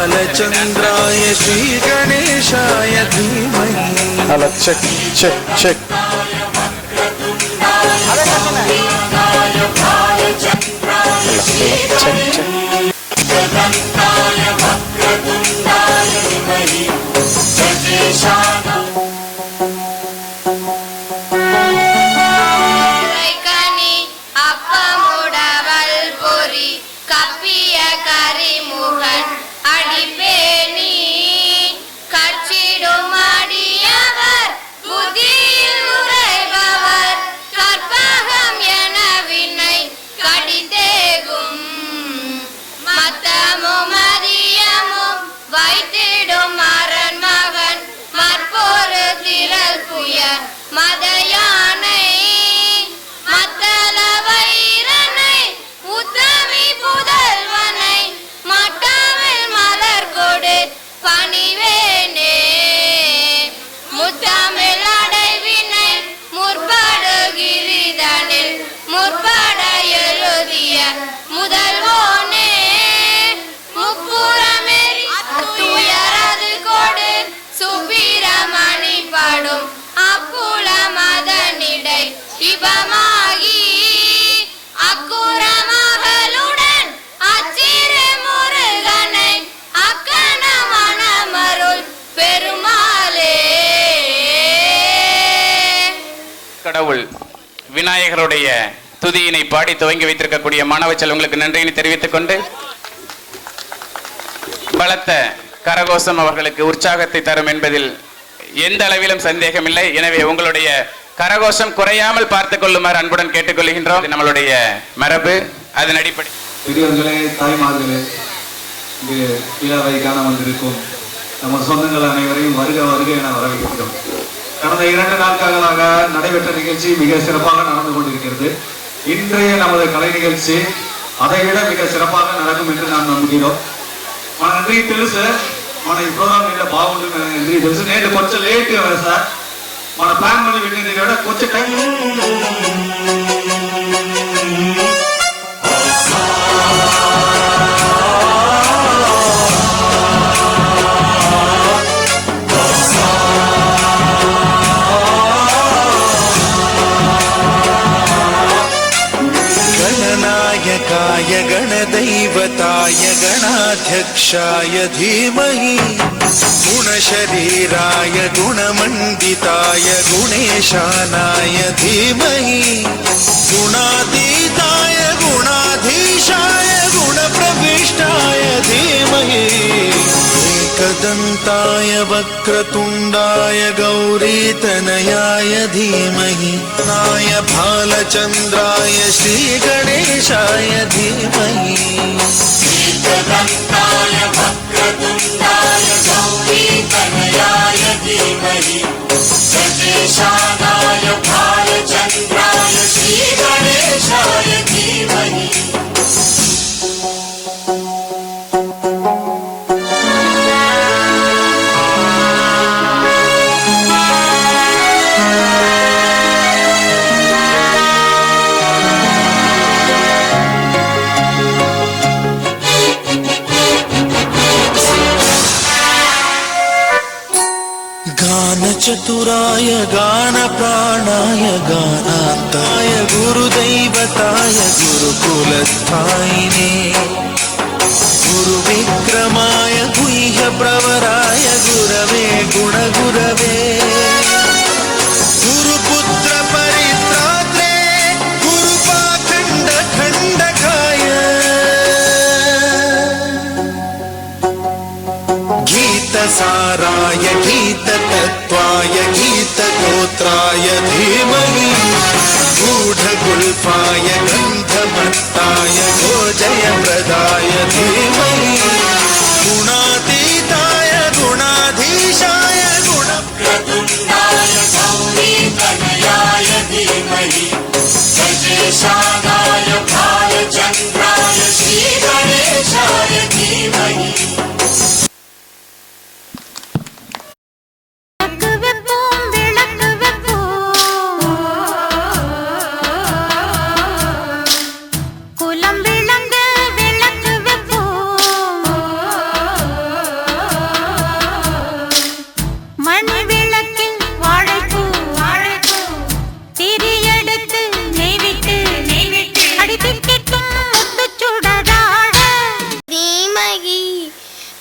बालचंद्राय श्री गणेशाय धीमहि। Hello check check check. கடவுள் விநாயகருடைய துதியினை பாடி துவங்கி வைத்திருக்கக்கூடிய மாணவ செல்வங்களுக்கு நன்றியினை தெரிவித்துக் கொண்டு, பலத்த கரகோஷம் அவர்களுக்கு உற்சாகத்தை தரும் என்பதில் எந்த அளவிலும் சந்தேகம் இல்லை. எனவே உங்களுடைய கரகோஷம் குறையாமல் பார்த்துக் கொள்ளுமாறு அன்புடன் கேட்டுக்கொள்கின்றோம். நம்மளுடைய மரபு, அதன் அடிப்படை. பெரியவர்களே, தாய்மார்களே, இங்கு விழாவை காண வந்திருக்கும் நமது சொந்தங்கள் அனைவரையும் வருக வருக என வரவேற்கிறோம். கடந்த 2 நாட்களாக நடைபெற்ற நிகழ்ச்சி மிக சிறப்பாக நடந்து கொண்டிருக்கிறது. இன்றைய நமது கலை நிகழ்ச்சி அதைவிட மிக சிறப்பாக நடக்கும் என்று நான் நம்புகிறோம். మన అందరికీ తెలుసు మన ఈ ప్రోగ్రామ్ మీద బాగుంటుంది అందరికీ తెలుసు. నేను కొంచెం లేట్ సార్ మన ప్లాన్ பண்ணி விட்டதை விட కొంచెం టైం गणनायकाय गणदैवताय गणाध्यक्षाय धीमहि। गुणशरीराय गुणमण्डिताय गुणेशानाय धीमहि। गुणातीताय गुणाधीशाय गुणप्रविष्टाय धीमहि। एकदन्ताय वक्रतुण्डाय गौरीतनयाय धीमहि। नाय भालचन्द्राय श्रीगणेशाय धीमहि। एकदन्ताय वक्रतुण्डाय गौरीतनयाय धीमहि। गणेशानाय भालचन्द्राय श्रीगणेशाय धीमहि। चतुराय गान प्राणाय गानान्ताय गुरुदैवताय गुरुकुलस्थायिने। गुरुविक्रमाय गुह्य प्रवराय गुरवे गुणगुरवे। गुरुपुत्र परित्रात्रे गुरुपाखण्ड खण्डकाय। गीतसाराय गीततत्त्वाय गीतगोत्राय धीमहि। गूढगुल्फाय गन्धमत्ताय गोजयप्रदाय धीमहि। गुणातीताय गुणाधीशाय गुणप्रतुण्डाय गौरीतनयाय धीमहि। गणेशानाय भालचन्द्राय श्रीगणेशाय धीमहि।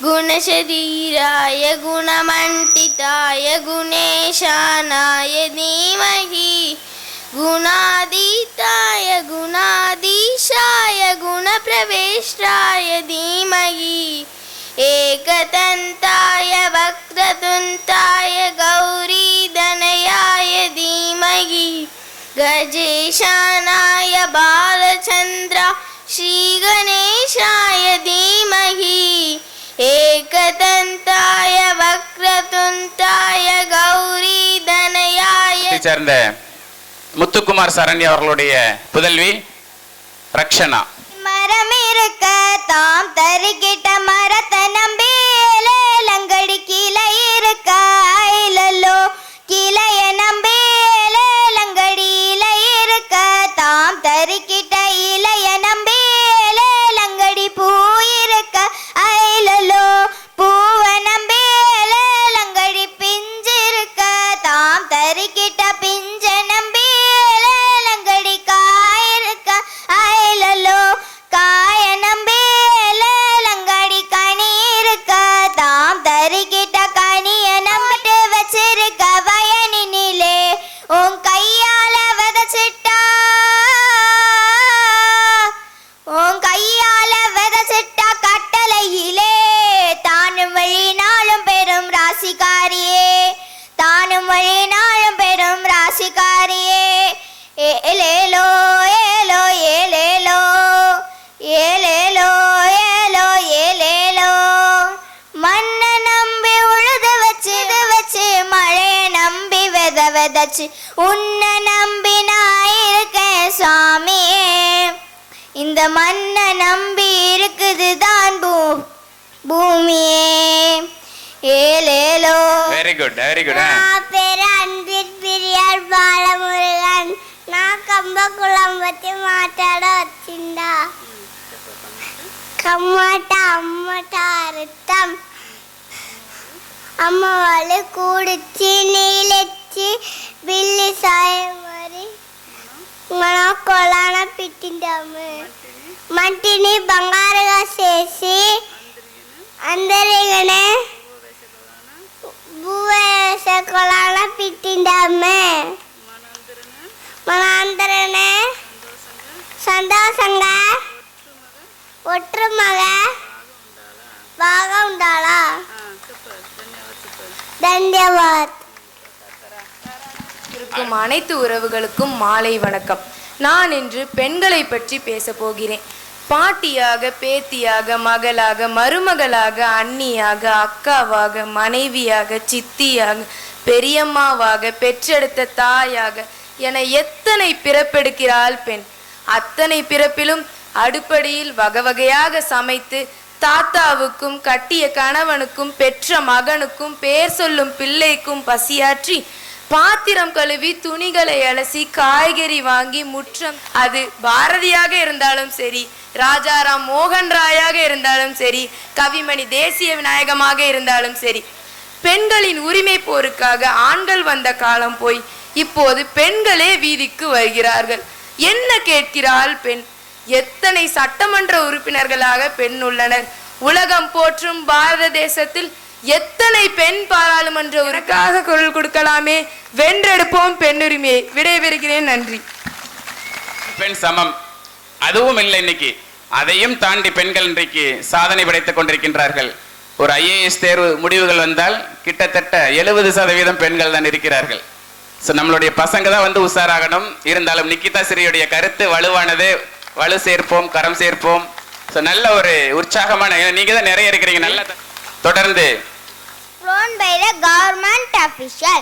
गुणशरीराय गुणमण्डिताय गुणेशानाय धीमहि गुणातीताय गुणाधीशाय गुणप्रवेशाय धीमहि एकदन्ताय वक्रतुण्डाय गौरीधनयाय धीमहि गजेशानाय बालचन्द्र श्रीगणेशाय धीमहि एकदन्ताय वक्रतुण्डाय गौरीधनयाय சேர்ந்த முத்துக்குமார் சரண்யா அவர்களுடைய புதல்வி ரக்ஷனா. மரம் இருக்க தாம் தருகிட்ட மரத்தை நம்பி லங்கடி கிளை இருக்க ஐலல்லோ கிளைய நம்பி லங்கடி இலை இருக்க தாம் தருகிட்ட இலைய நம்பி லங்கடி பூ இருக்க ஐலல்லோ பூவ நம்பி லங்கடி பிஞ்சு இருக்க தாம் தருகிட்ட பிஞ்ச நம்பி லங்கடி காய் இருக்க ஐலல்லோ காய நம்பி லங்கடி கனி இருக்க தாம் தருகிட்ட கனிய நம்பிட்டு வச்சிருக்க வயனினிலே உன் கையால விதைச்சிட்டா உன் கையால விதைச்சிட்டா கட்டளையிலே தானும் வழி நாளும் பெரும் ராசிக்காரியே தானும் வழி நாளும் பெரும் ராசிக்காரியே ஏலேலோ ஏலோ ஏலேலோ ஏலேலோ ஏலோ ஏலேலோ மண்ணை நம்பி உழுது வச்சு மழைய நம்பி விதைச்சு உன்னை நம்பி நான் இருக்கேன் சுவாமியே இந்த மண்ணை நம்பி இருக்குது தான் பூமியே ஏலேலோ. Very good very good. பேரு அன்பின் பிரியார் பாலமுருகன். நான் கம்பக்குளம் பத்தி மாட்டாட வச்சிருந்தா கம்மாட்டா அம்மாட்டா அறுத்தம் அம்மா వాళ్ళు కూడిచ్చి నీళ్ళెచ్చి బిల్లి సాయం మరి మనం కొలాన పెట్టిందాము మట్టిని బంగారుగా చేసి అందరిగానే భూవేస కొలాన పెట్టిందాము మన అందరనే సంతోషంగా ఒట్టుమగా బాగా ఉండాలా. தன்யவாத். இருக்கும் அனைத்து உறவுகளுக்கும் மாலை வணக்கம். நான் இன்று பெண்களை பற்றி பேச போகிறேன். பாட்டியாக, பேத்தியாக, மகளாக, மருமகளாக, அண்ணியாக, அக்காவாக, மனைவியாக, சித்தியாக, பெரியம்மாவாக, பெற்றெடுத்த தாயாக என எத்தனை பிறப்பெடுக்கிறாள் பெண். அத்தனை பிறப்பிலும் அடுப்படியில் வகை வகையாக சமைத்து தாத்தாவுக்கும் கட்டிய கணவனுக்கும் பெற்ற மகனுக்கும் பேர் சொல்லும் பிள்ளைக்கும் பசியாற்றி பாத்திரம் கழுவி துணிகளை அலசி காய்கறி வாங்கி முற்றம் அது பாரதியாக இருந்தாலும் சரி, ராஜாராம் மோகன் ராயாக இருந்தாலும் சரி, கவிமணி தேசிய விநாயகமாக இருந்தாலும் சரி, பெண்களின் உரிமை போருக்காக ஆண்கள் வந்த காலம் போய் இப்போது பெண்களே வீதிக்கு வருகிறார்கள். என்ன கேட்கிறாள் பெண்? எத்தனை சட்டமன்ற உறுப்பினர்களாக பெண் உள்ளனர். உலகம் போற்றும் பாரத தேசத்தில் எத்தனை பெண் பாராளுமன்ற உறுப்பினருக்காக குரல் கொடுக்கலாமே. வென்றெடுப்போம் பெண்ணுரிமையை. விடைபெறுகிறேன். நன்றி. பெண் சமம் அதுவும் இல்லை இன்னைக்கு. அதையும் தாண்டி பெண்கள் இன்றைக்கு சாதனை படைத்துக் கொண்டிருக்கின்றார்கள். ஒரு IAS தேர்வு முடிவுகள் வந்தால் கிட்டத்தட்ட 70% பெண்கள் தான் இருக்கிறார்கள். ஸோ நம்மளுடைய பசங்க தான் வந்து உஷாராகணும். இருந்தாலும் நிக்கிதா ஸ்ரீயுடைய கருத்து வலுவானது. வலு சேர்ப்போம், கரம் சேர்ப்போம். ஸோ நல்ல ஒரு உற்சாகமான, நீங்க தான் நிறைய இருக்கிறீங்க. நல்ல தொடர்ந்து flown by the government official,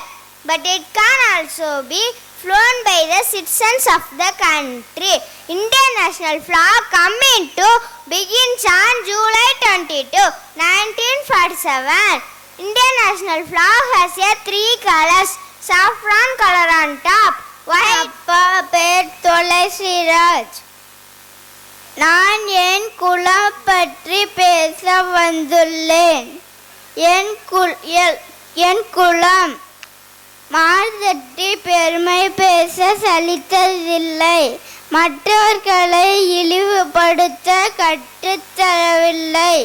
but it can also be flown by the citizens of the country. Indian national flag coming to begins on July 22, 1947. Indian national flag has a 3 colors. Saffron color on top, white பேர் துளசிராஜ். நான் என் குலம் பற்றி பேச வந்துள்ளேன். என் குலம் மார்தட்டி பெருமை பேச சலித்ததில்லை. மற்றவர்களை இழிவுபடுத்த கற்றுத்தரவில்லை.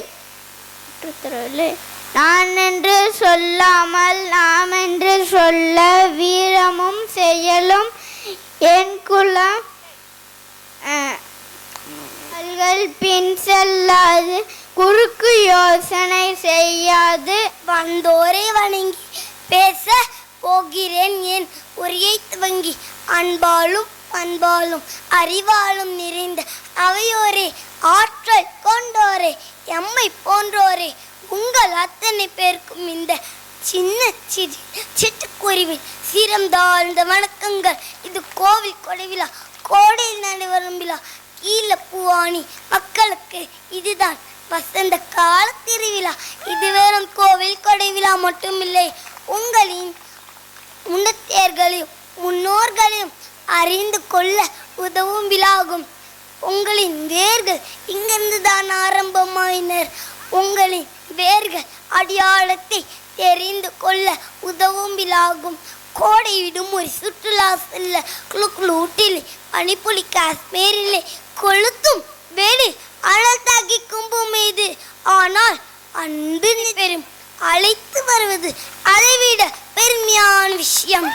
மாற்றுத்திறலே. நான் என்று சொல்லாமல் நாம் என்று சொல்ல வீரமும் செயலும் என் குலம் பின் செல்லாது குறுக்கு யோசனை செய்யாது வந்தோரை வணங்கி பேச போகிறேன் என் உரையை துவங்கி. அன்பாலும் பண்பாலும் அறிவாலும் நிறைந்த அவையோரே, ஆற்றல் கொண்டோரே, எம்மை போன்றோரே, உங்கள் அத்தனை பேருக்கும் இந்த சின்ன சிட்டுக்குருவின் சிறந்தாழ்ந்த வணக்கங்கள். இது கோவில் கொடைவிழா, கோடையில் நடைபெறும் விழா, கீழ பூவாணி மக்களுக்கு இதுதான் வசந்த கால திருவிழா. இது வெறும் கோவில் கொடை விழா மட்டுமில்லை, உங்களின் முன்னோர்களையும் முன்னோர்களையும் அறிந்து கொள்ள உதவும் விழாகும். உங்களின் வேர்கள் இங்கிருந்து தான் ஆரம்பமாயினர். உங்களின் வேர்கள் அடையாளத்தை தெரிந்து கொள்ள உதவும் விழாகும். கோடை விடுமுறை சுற்றுலா செல்ல குளுக்குளூட்டிலே, பனிப்புலி காஷ்மீரிலே, கொளுத்தும் வெடி அனல் தாக்கி கும்பும் மீது. ஆனால் அன்பு பெரும் அழைத்து வருவது அதைவிட பெருமையான விஷயம்.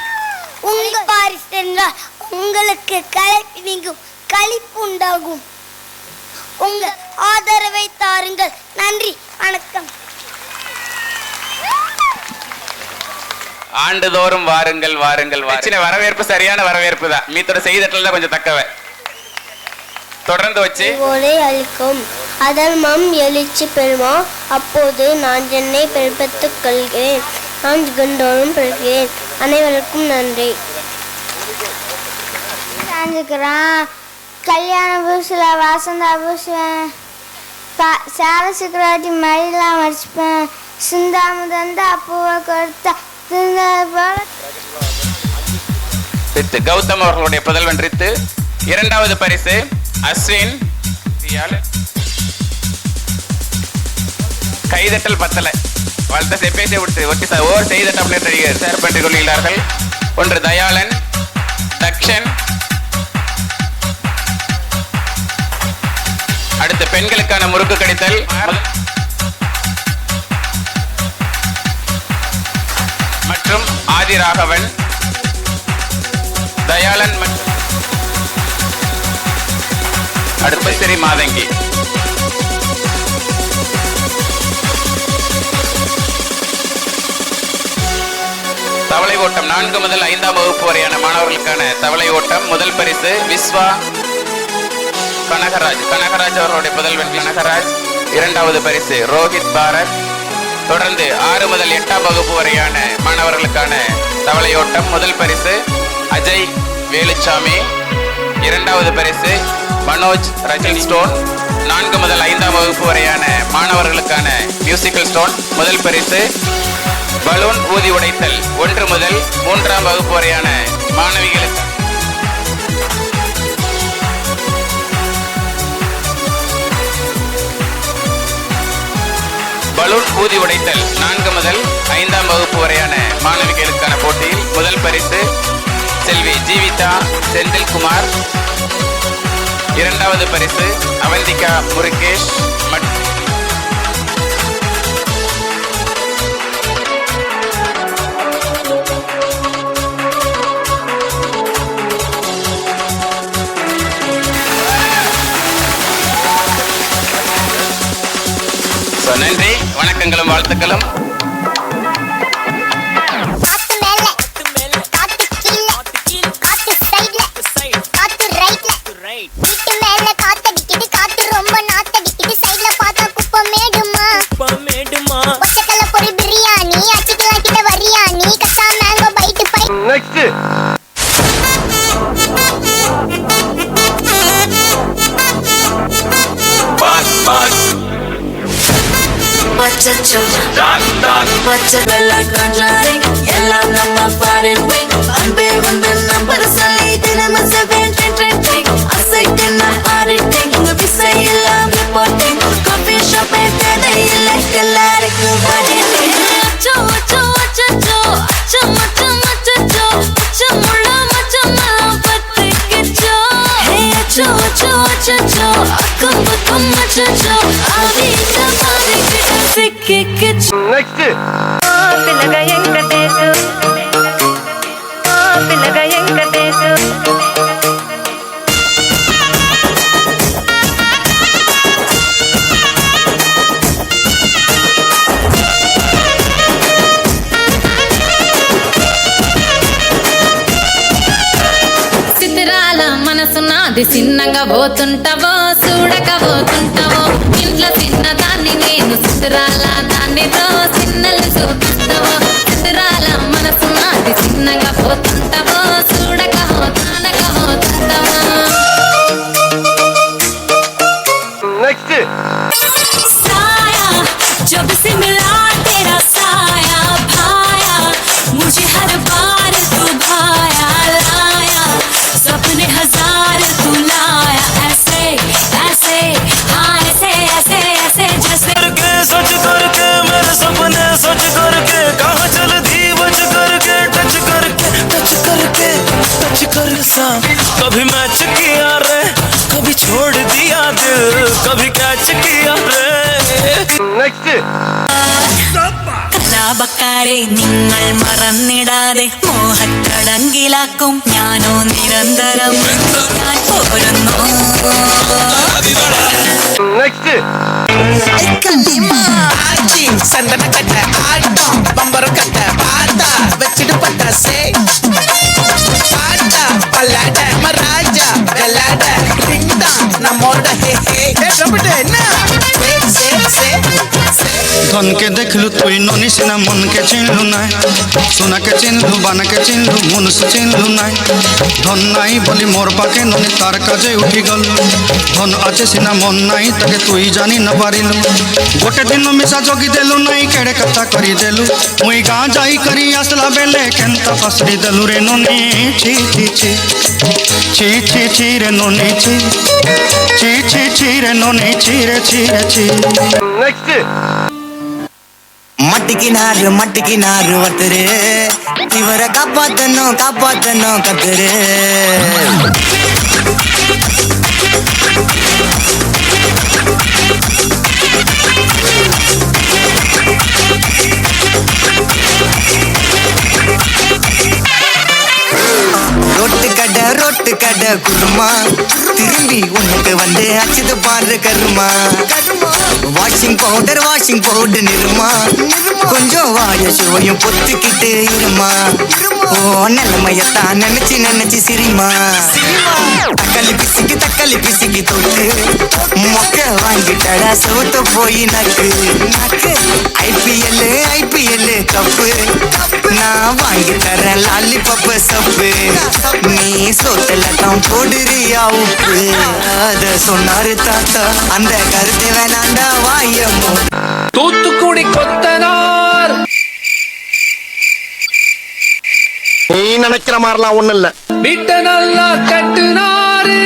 உங்கள் பாரிஸ் சென்றால் உங்களுக்கு களைப்பு நீங்கும், களிப்பு உண்டாகும். உங்கள் ஆதரவை தாருங்கள். நன்றி, வணக்கம். ஆண்டுதோறும் வாருங்கள் வாருங்கள். வரவேற்பு சரியான வரவேற்பு தான். மீத்தோட செய்தட்டில் கொஞ்சம் தக்கவை தொடர்ந்து வச்சு ஒரே அளிக்கும் அதர்மம் எழுச்சி பெறுமா. அப்போது நான் என்னை பிறப்பித்துக் கொள்கிறேன். நான் கண்டோறும் பெறுகிறேன். அனைவருக்கும் நன்றி. கல்யாண பூசில் வாசந்தா பூசுவேன், சார சிக்கராட்டி மடியெல்லாம் மடிச்சுப்பேன், சிந்தாமுதந்தா பூவை கொடுத்தா ரித்து கௌதம் அவர்களுடைய புதல்வன் ரித்து. இரண்டாவது பரிசு அஸ்வின். கைதட்டல் பத்தலை வாழ்த்த செப்பேசை விட்டு ஒட்டி ஓர் செய்தட்ட அப்படின்னு ஷேர் பண்ணிக் கொள்கிறார்கள். ஒன்று தயாளன், தக்ஷன். அடுத்து பெண்களுக்கான முறுக்கு கடித்தல். மற்றும் ஆதி ராகவன், தயாளன் மற்றும் அடுத்து ஸ்ரீ மாதங்கி. தவளை ஓட்டம் 4 முதல் 5ஆம் வகுப்பு வரையான மாணவர்களுக்கான தவளை ஓட்டம். முதல் பரிசு விஸ்வா கனகராஜ். கனகராஜ் அவர்களுடைய புதல்வன் கனகராஜ். இரண்டாவது பரிசு ரோஹித் பாரத். தொடர்ந்து 6 முதல் 8ஆம் வகுப்பு வரையான மாணவர்களுக்கான தவளை ஓட்டம். முதல் பரிசு அஜய் வேலுச்சாமி. இரண்டாவது பரிசு மனோஜ் ரஜினி ஸ்டோன். 4 முதல் 5ஆம் வகுப்பு வரையான மாணவர்களுக்கான மியூசிக்கல் ஸ்டோன். முதல் பரிசு பலூன் ஊதி உடைத்தல். 1 முதல் 3ஆம் வகுப்பு வரையான மாணவிகளுக்கு பலூன் ஊதி உடைத்தல் 4 முதல் 5ஆம் வகுப்பு வரையான மாணவிகளுக்கான போட்டியில் முதல் பரிசு செல்வி ஜீவிதா செந்தில்குமார். இரண்டாவது பரிசு அவந்திகா முருகேஷ். நன்றி, வணக்கங்களும் வாழ்த்துக்களும். எல்லாம் நம்ம பாரின் அன்பே வந்து நம்பர் சொல்லி தினமும் அசைக்கு நான் ஆடிட்டேன். உங்க விசை எல்லாம் ரிப்போர்ட்டிங் காஃபி ஷாப்பே தேவையில்லை எல்லாருக்கும் அக்கம் பக்கம் నెక్స్ట్ పిల్లగా ఎంకటేశు పిల్లగా ఎంకటేశు మనసున్నది చిన్నగా పోతుంటావో చూడక పోతుంటావో ఇంట్లో చిన్నదాన్ని నేను చిత్రాల దాన్నితో చిన్నలు చూపిస్తావో చిత్రాల మనసున్నది చిన్నగా పోతుంటావో చూడక పోతానక పోతుంటావో साया जब से मिला तेरा साया भाया मुझे हर बार तू भाया लाया सपने हजार तू लाया ऐसे ऐसे हाँ ऐसे ऐसे ऐसे जैसे करके सच करके मेरे सपने सच करके कहाँ जल्दी बच करके टच कर सा कभी मैच किया रे कभी छोड़ दिया दिल कभी कैच किया रे കലാപക്കാരെ നിങ്ങൾ മറന്നിടാതെ മോഹത്തടങ്കിലാക്കും ഞാനോ നിരന്തരം ഞാൻ പോരുന്നു சந்தன கட்ட ஆட்டம் பம்பரம் கட்ட பாட்டா வச்சுட்டு பட்டாசே பாட்டா பல்லாட மராஜா வெள்ளாட டிங்டா நம்மோட ஹே ஹே என்ன धन के देखलू तुई ननी सिना मन के चिन्हलू नाय सोना के चिन्हलू बाना के चिन्हलू मनुष्य चिन्हलू नाय धन नाई बोली मोर पाके ननी तार काजे उठी गल धन आचे सिना मन नाई ताके तुई जानी न पारिलू गोटे दिन मिसा जोगी देलू नाई केड़े कथा करी देलू मुई गाँ जाई करी आसला बेले केंता फसरी देलू रे ननी ची ची ची ची ची ची रे ननी ची ची ची ची रे ननी ची रे ची रे ची மட்டிக்கினாரு ஒருத்தரு இவரை காப்பாத்தணும் கத்துரு ரோட்டு கடை குருமா திரும்பி உனக்கு வந்து அச்சுது பாரு கருமா வாஷிங் பவுடர் நிறுமா கொஞ்சம் வாய சுவையும் பொத்துக்கிட்டு இருமா ஓ நிலைமையத்தான் நினைச்சு சிரிமா தக்காளி பிசிக்கு தொட்டு மொக்க வாங்கிட்டடா சவுத்த போய் நக்கு ஐபிஎல் கப்பு நான் வாங்கி தரேன் லாலிபப்பு சப்பு நீ சோத்துல தான் போடுறியா உப்பு அத சொன்னாரு தாத்தா அந்த கருத்து வேணாண்டா வாயமோ தூத்துக்குடி கொத்தனார் நீ நினைக்கிற மாதிரிலாம் ஒண்ணு இல்ல வீட்டை நல்லா கட்டுனாரு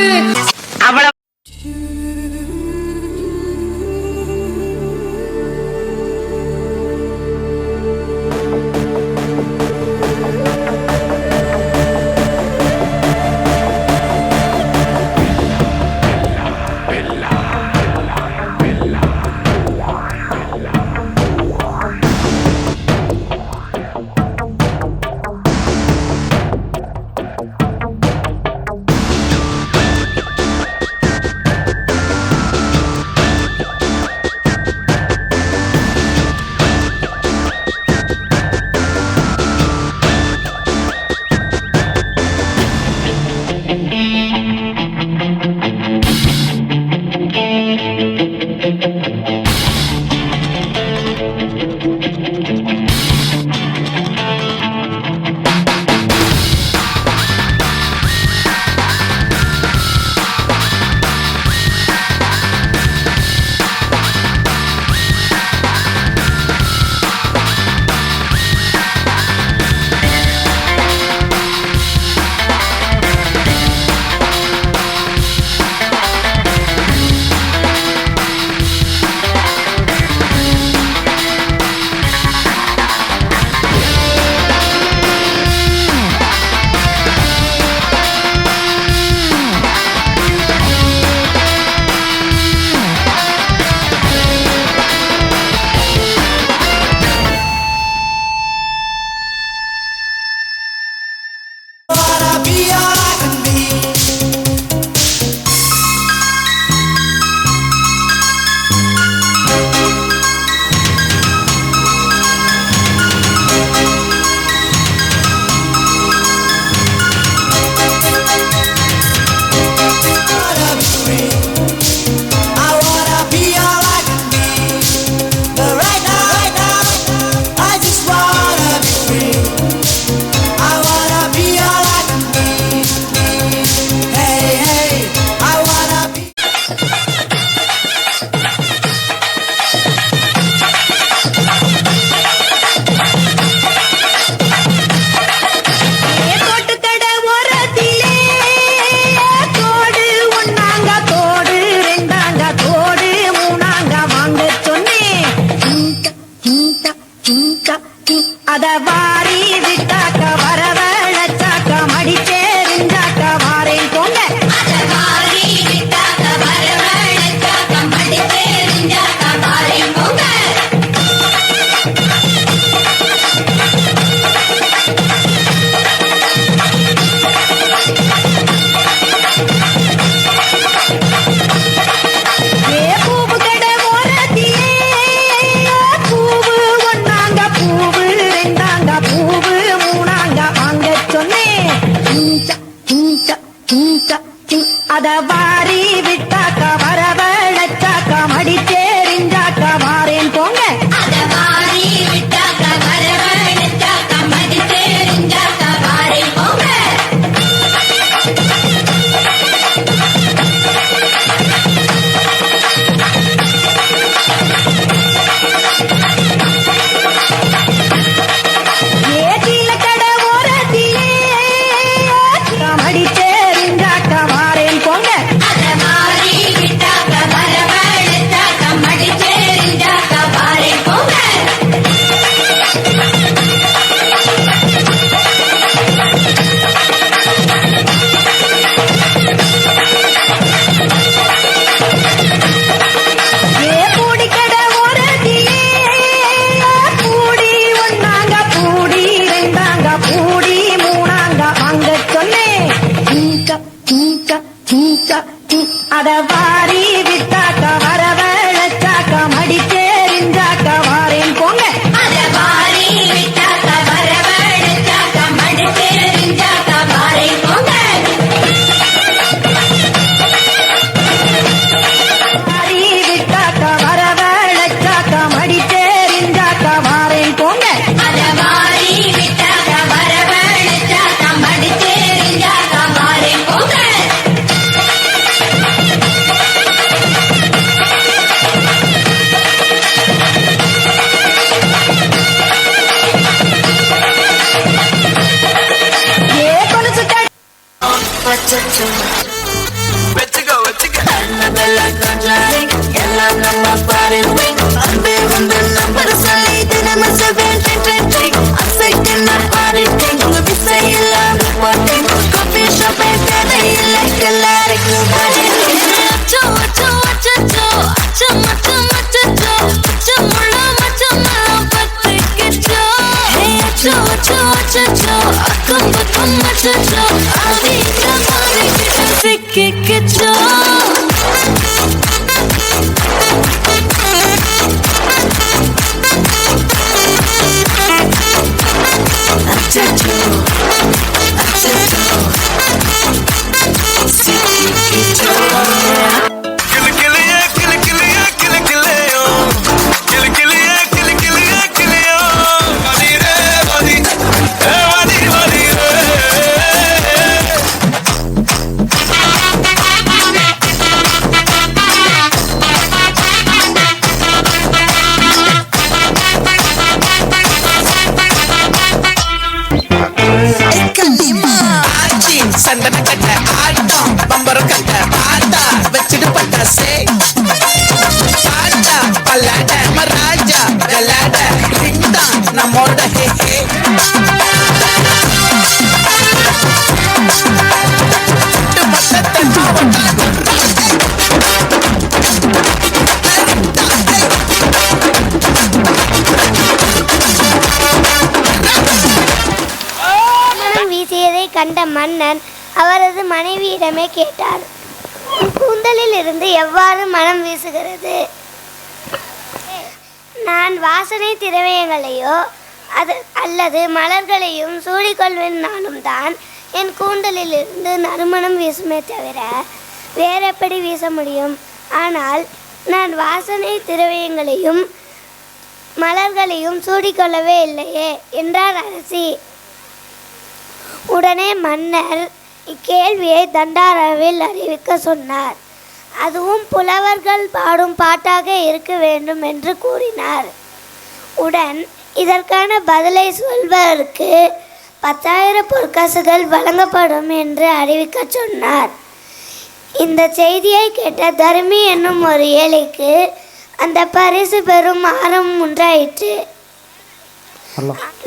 அச்சோ அச்சோ அச்சோ அக்கம் பக்கம் அச்சோ ஆவியில மாறிக்கிட்டு சிக்கிக்கிச்சோ அச்சோ அச்சோ சிக்கிக்கிச்சோ சந்தன கட்ட ஆட்டம் பம்பரம் கட்ட ஆட்டா வச்சுட்டு பட்டாசே ஆட்டா பல்லாட மராஜா விளாட ரிங்டா நம்மோட ஹே ஹே வீசியதை கண்ட மன்னன் அவரது மனைவியிடமே கேட்டார், கூந்தலில் இருந்து எவ்வாறு மனம் வீசுகிறது? நான் வாசனை திரவியங்களையோ அல்லது மலர்களையும் சூடிக்கொள்வேன். நானும் தான் என் கூந்தலில் இருந்து நறுமணம் வீசுமே தவிர வேறெப்படி வீச முடியும்? ஆனால் நான் வாசனை திரவியங்களையும் மலர்களையும் சூடிக்கொள்ளவே இல்லையே என்றார் அரசி. உடனே மன்னர் இக்கேள்வியை தண்டாராவில் அறிவிக்க சொன்னார். அதுவும் புலவர்கள் பாடும் பாட்டாக இருக்க வேண்டும் என்று கூறினார். உடன் இதற்கான பதிலை சொல்வதற்கு 10,000 பொற்காசுகள் வழங்கப்படும் என்று அறிவிக்க சொன்னார். இந்த செய்தியை கேட்ட தர்மி என்னும் ஒரு ஏழைக்கு அந்த பரிசு பெறும் ஆர்வம் உண்டாயிற்று.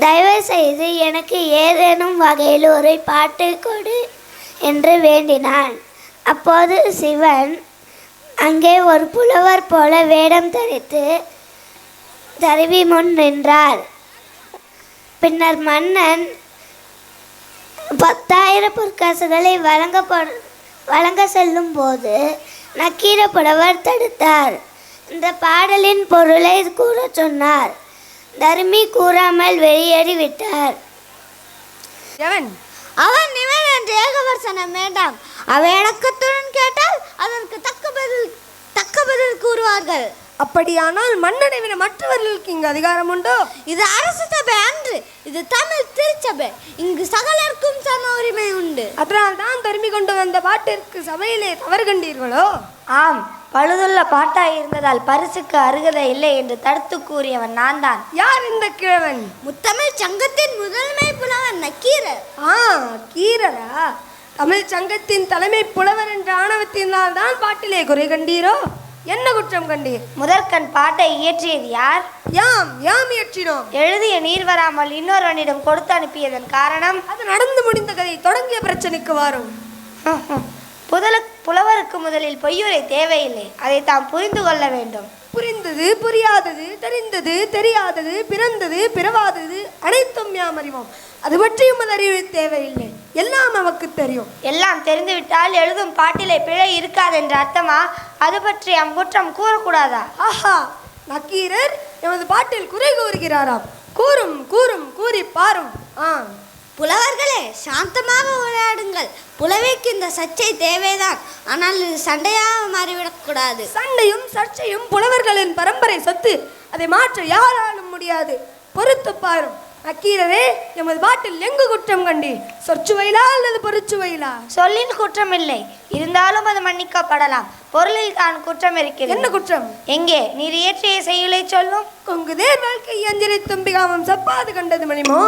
தயவு செய்து எனக்கு ஏதேனும் வகையில் ஒரு பாட்டை கொடு என்று வேண்டினான். அப்போது சிவன் அங்கே ஒரு புலவர் போல வேடம் தரித்து தருவி முன் நின்றார். பின்னர் மன்னன் 10,000 பொற்காசுகளை வழங்க செல்லும் போது நக்கீர புலவர் தடுத்தார். இந்த பாடலின் பொருளை கூற சொன்னார். தர்மி கூறாமல் வெளியேறிவிட்டார். அவன் இவன் என்று ஏகவர்சனம் வேண்டாம். அவன் இணக்கத்துடன் கேட்டால் அதற்கு தக்க பதில் கூறுவார்கள். அப்படியானால் மன்னனை விட மற்றவர்களுக்கு இங்கு அதிகாரம் உண்டோ? இது அரசு சபை அன்று, இது தமிழ் திருச்சபை. இங்கு சகலருக்கும் சம உரிமை உண்டு. அதனால் தான் தருமி கொண்டு வந்த பாட்டிற்கு சபையிலே தவறு கண்டீர்களோ? ஆம், பழுதுள்ள பாட்டாய் இருந்ததால் பரிசுக்கு அருகதை இல்லை என்று தடுத்து கூறியவன் நான் தான். யார் இந்த கிழவன்? முத்தமிழ் சங்கத்தின் முதன்மை புலவர் நக்கீரர். கீரரா? தமிழ் சங்கத்தின் தலைமை புலவர் என்ற ஆணவத்தினால் தான் பாட்டிலே குறை கண்டீரோ? என்ன குற்றம் கண்டீர்? முதற்கண் பாட்டை இயற்றியது யார்? யாம் இயற்றினோம். எழுதிய நீர் வராமல் இன்னொருவனிடம் கொடுத்து அனுப்பியதன் காரணம்? அது நடந்து முடிந்த கதை தொடங்கிய பிரச்சனைக்கு வரும். புலவருக்கு முதலில் பொய்யுரை தேவையில்லை, அதை தாம் புரிந்து கொள்ள வேண்டும். புரிந்தது புரியாதது, தெரிந்தது தெரியாதது, பிறந்தது பிறவாதது அனைத்தும் யாம் அறிவோம். அது பற்றியும் அது அறிவு தேவையில்லை, எல்லாம் நமக்கு தெரியும். எல்லாம் தெரிந்துவிட்டால் எழுதும் பாட்டிலே பிழை இருக்காது என்ற அர்த்தமா? அது பற்றி அங்குற்றம் கூறக்கூடாதா? ஆஹா, நக்கீரர் எமது பாட்டில் குறை கூறுகிறாராம். கூறி பாரும். புலவர்களே, சாந்தமாக உரையாடுங்கள். புலவைக்கு இந்த சர்ச்சை தேவைதான், ஆனால் இது சண்டையாக மாறிவிடக்கூடாது. சண்டையும் சர்ச்சையும் புலவர்களின் பரம்பரை சொத்து, அதை மாற்ற யாராலும் முடியாது. பொறுத்து பாரும். நக்கீரரே, எமது பாட்டில் எங்கு குற்றம் கண்டீர்? சொற்சுவையிலா அல்லது பொருட்சுவையிலா? சொல்லின் குற்றம் இல்லை, இருந்தாலும் அது மன்னிக்கப்படலாம். பொருளில் தான் குற்றம் இருக்கிறது. என்ன குற்றம்? எங்கே நீர் இயற்றிய செய்யுளை சொல்லும். கொங்குதேர் வாழ்க்கை அஞ்சரை தும்பிகாமம் சப்பாது கண்டது மணிமோ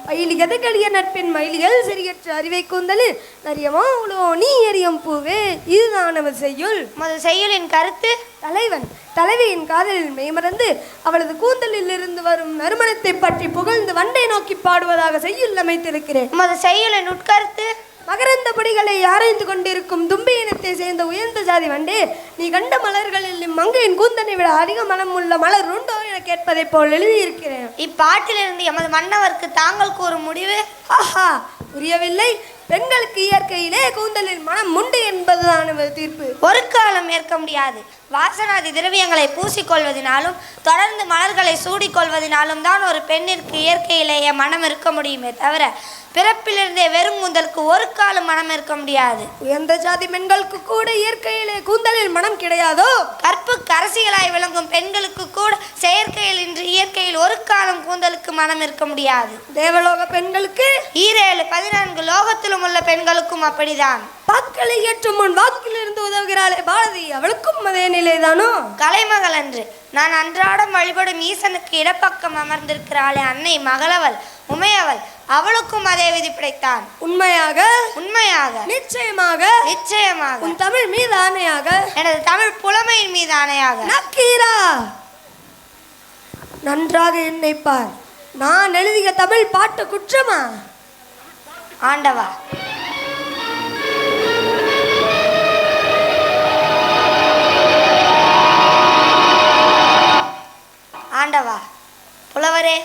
பயிலிகத கலிய நட்பின் மயிலிகள் சரியற்ற அறிவை கூந்தலில் நரியமோ உளோ நீ எரியும் பூவே, இதுதான் நமது செய்யுள். முதல் செய்யுளின் கருத்து? தலைவன் தலைவியின் காதலில் மெய்மறந்து அவளது கூந்தலில் இருந்து வரும் நறுமணத்தை பற்றி புகழ்ந்து வண்டை நோக்கி பாடுவதாக செய்யுள் அமைத்திருக்கிறேன். முதல் செய்யுளின் உட்கருத்து? மகரந்த படிகளை ஆராய்ந்து கொண்டிருக்கும் தும்பி இனத்தை சேர்ந்த உயர்ந்த ஜாதி வண்டே, நீ கண்ட மலர்களில் மங்கையின் கூந்தனை விட அதிக மனம் உள்ள மலர் உண்டோ என கேட்பதை போல் எழுதியிருக்கிறேன். இப்பாட்டிலிருந்து எமது மன்னவருக்கு தாங்கள் கூறும் முடிவு? ஆஹா, புரியவில்லை. பெண்களுக்கு இயற்கையிலே கூந்தலில் மனம் உண்டு என்பதுதான் நமது தீர்ப்பு. ஒரு காலம் ஏற்க முடியாது. வாசனாதி திரவியங்களை பூசிக்கொள்வதனாலும் தொடர்ந்து மலர்களை சூடிக்கொள்வதனாலும் தான் ஒரு பெண்ணிற்கு இயற்கையிலேயே மனம் இருக்க முடியுமே தவிர பிறப்பிலிருந்தே வெறும் கூந்தலுக்கு ஒரு காலம் மனம் இருக்க முடியாது. உயர்ந்த ஜாதி பெண்களுக்கு கூட இயற்கையிலே கூந்தலில் மனம் கிடையாதோ? கற்பு கரசிகளாய் விளங்கும் பெண்களுக்கு கூட செயற்கையில் இன்று இயற்கையில் ஒரு காலம் கூந்தலுக்கு மனம் இருக்க முடியாது. தேவலோக பெண்களுக்கு 14 லோகத்திலும் உள்ள பெண்களுக்கும் அப்படிதான். வாக்களை ஏற்றும் முன் வாக்கிலிருந்து உதவுகிறாளே பாரதி, அவளுக்கும் அதே நிலைதானோ? கலைமகள் அன்று நான் அன்றாடம் வழிபடும் ஈசனுக்கு இடப்பக்கம் அமர்ந்திருக்கிறாளே அன்னை மகளவள் உமையவள், அவளுக்கும் அதே விதி பிடித்தான். உண்மையாக? உண்மையாக. நிச்சயமாக? நிச்சயமாக. உன் தமிழ் மீது ஆணையாக? எனது தமிழ் புலமையின் மீது ஆணையாக. நக்கீரா, நன்றாக என்னை பார். நான் எழுதிய தமிழ் பாட்டு குற்றமா? ஆண்டவா, ஆண்டவா, புலவரே,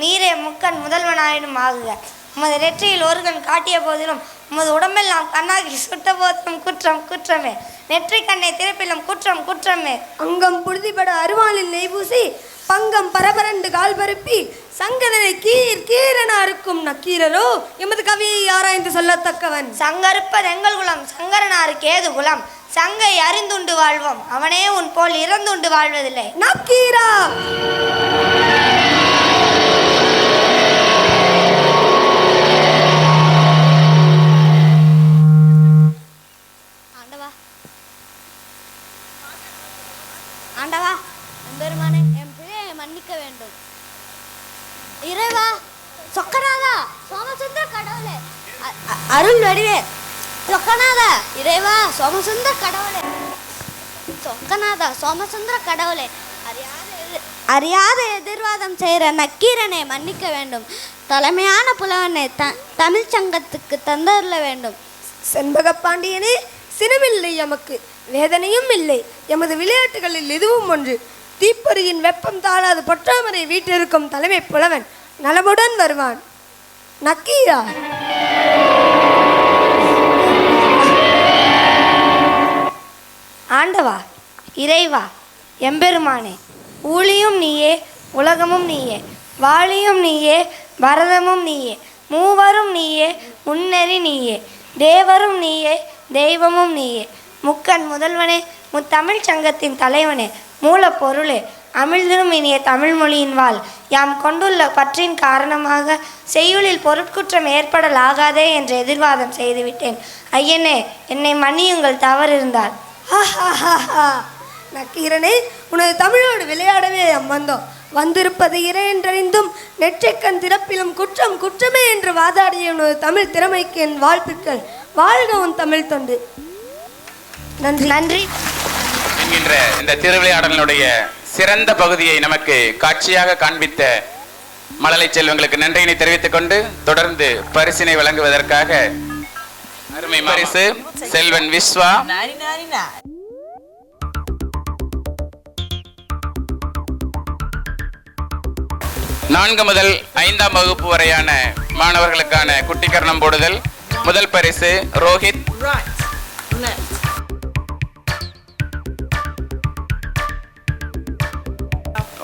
நீரே முக்கன் முதல்வனாயினும் ஆகுக. உமது நெற்றியில் ஒரு கண் காட்டிய போதிலும் உமது உடம்பெல்லாம் கண்ணாகி சுட்ட போதிலும் குற்றம் குற்றமே. நெற்றி கண்ணை திறப்பிலும் குற்றம் குற்றமே. அங்கம் புழுதிபட அருவாளில் நெய் பூசி பங்கம் பரபரண்டு கால் பரப்பி சங்கதனை கீர் கீரென அறுக்கும் நக்கீரரோ எமது கவியை ஆராய்ந்து சொல்லத்தக்கவன். சங்கருப்பது எங்கள் குலம், சங்கரனாருக்கு ஏது குலம்? சங்கை அறிந்துண்டு வாழ்வோம், அவனே உன் போல் இறந்துண்டு வாழ்வதில்லை. நக்கீரா, ஆண்டவா, எம்பெருமானே, என் பிழையை மன்னிக்க வேண்டும். இறைவா, சொக்கநாதா, சோமசுந்தர கடவுளே, அருள் வடிவே, சொக்கநாதா, இறைவா, சோமசுந்தர கடவுளே, சொக்கநாதா, சோமசுந்தர கடவுளே, அறியாத எதிர்வாதம் செய்கிற நக்கீரனை மன்னிக்க வேண்டும். தலைமையான புலவனை தமிழ் சங்கத்துக்கு தந்தருள வேண்டும். செண்பக பாண்டியனே, சினமில்லை எமக்கு, வேதனையும் இல்லை. எமது விளையாட்டுகளில் எதுவும் ஒன்று. தீப்பொறியின் வெப்பம் தாழாது பொற்றாமரை வீட்டிற்கும் தலைமை புலவன் நலமுடன் வருவான். நக்கீரா, ஆண்டவா, இறைவா, எம்பெருமானே, ஊழியும் நீயே, உலகமும் நீயே, வாழியும் நீயே, வரதமும் நீயே, மூவரும் நீயே, முன்னெறி நீயே, தேவரும் நீயே, தெய்வமும் நீயே, முக்கன் முதல்வனே, முத்தமிழ் சங்கத்தின் தலைவனே, மூலப்பொருளே, அமிழ்திலும் இனிய தமிழ் மொழியின் வாழ் யாம் கொண்டுள்ள பற்றின் காரணமாக செய்யுளில் பொருட்குற்றம் ஏற்படலாகாதே என்று எதிர்வாதம் செய்துவிட்டேன். ஐயனே, என்னை மன்னியுங்கள் தவறு இருந்தால். நக்கீரனே, உனது தமிழோடு விளையாடவே வந்தோம். வந்திருப்பது இறை என்றறிந்தும் நெற்றிக்கண் திறப்பிலும் குற்றம் குற்றமே என்று வாதாடிய உனது தமிழ் திறமைக்கு என் வாழ்த்துக்கள். வாழ்க உன் தமிழ் தொண்டு. நன்றி. நன்றி. என்கின்ற இந்த திருவிளையாடலினுடைய சிறந்த பகுதியை நமக்கு காட்சியாக காண்பித்த மழலை செல்வங்களுக்கு நன்றியினை தெரிவித்துக் கொண்டு தொடர்ந்து பரிசினை வழங்குவதற்காக அருமை பரிசு செல்வன் விஸ்வா, 4 முதல் 5ஆம் வகுப்பு வரையான மாணவர்களுக்கான குட்டிக்கரணம் போடுதல். முதல் பரிசு ரோஹித்.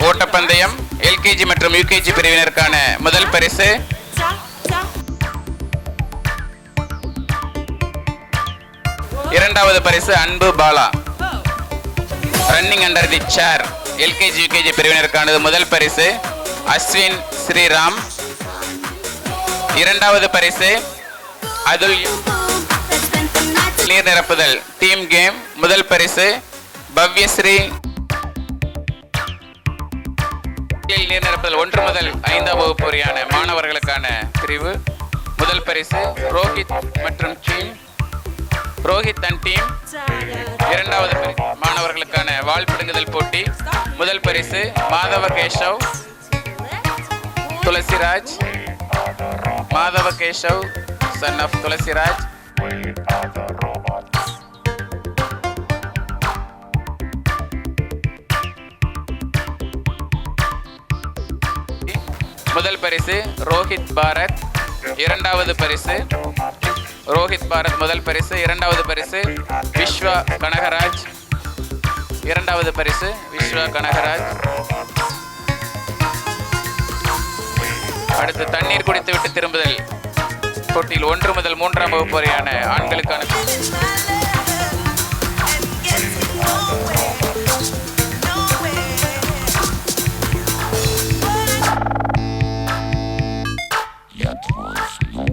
ஓட்டப்பந்தயம் எல்கேஜி மற்றும் யூகேஜி பிரிவினருக்கான முதல் பரிசு. இரண்டாவது பரிசு Anbu Bala. Running under the chair LKG UKG பிரிவினருக்கானது முதல் பரிசு அஸ்வின் ஸ்ரீராம். இரண்டாவது பரிசு அதுல் நீர் நிரப்புதல் டீம் கேம். முதல் பரிசு பவ்யஸ்ரீ. நீர் நிரப்புதல் 1 முதல் 5ஆம் வகுப்பு வரையான மாணவர்களுக்கான பிரிவு. முதல் பரிசு ரோஹித் மற்றும் டீம், ரோஹித் அண்ட் டீம். இரண்டாவது மாணவர்களுக்கான வால் பிடுங்குதல் போட்டி. முதல் பரிசு மாதவ கேஷவ், துளசிராஜ். Madhav Keshav son of Tulsiraj. முதல் பரிசு ரோஹித் பாரத், இரண்டாவது பரிசு ரோஹித் பாரத் முதல் பரிசு, இரண்டாவது பரிசு விஸ்வா கனகராஜ், இரண்டாவது பரிசு விஸ்வா கனகராஜ். அடுத்து தண்ணீர் குடித்துவிட்டு திரும்புதல் போட்டியில் 1 முதல் 3ஆம் வகுப்பு வரையான ஆண்களுக்கான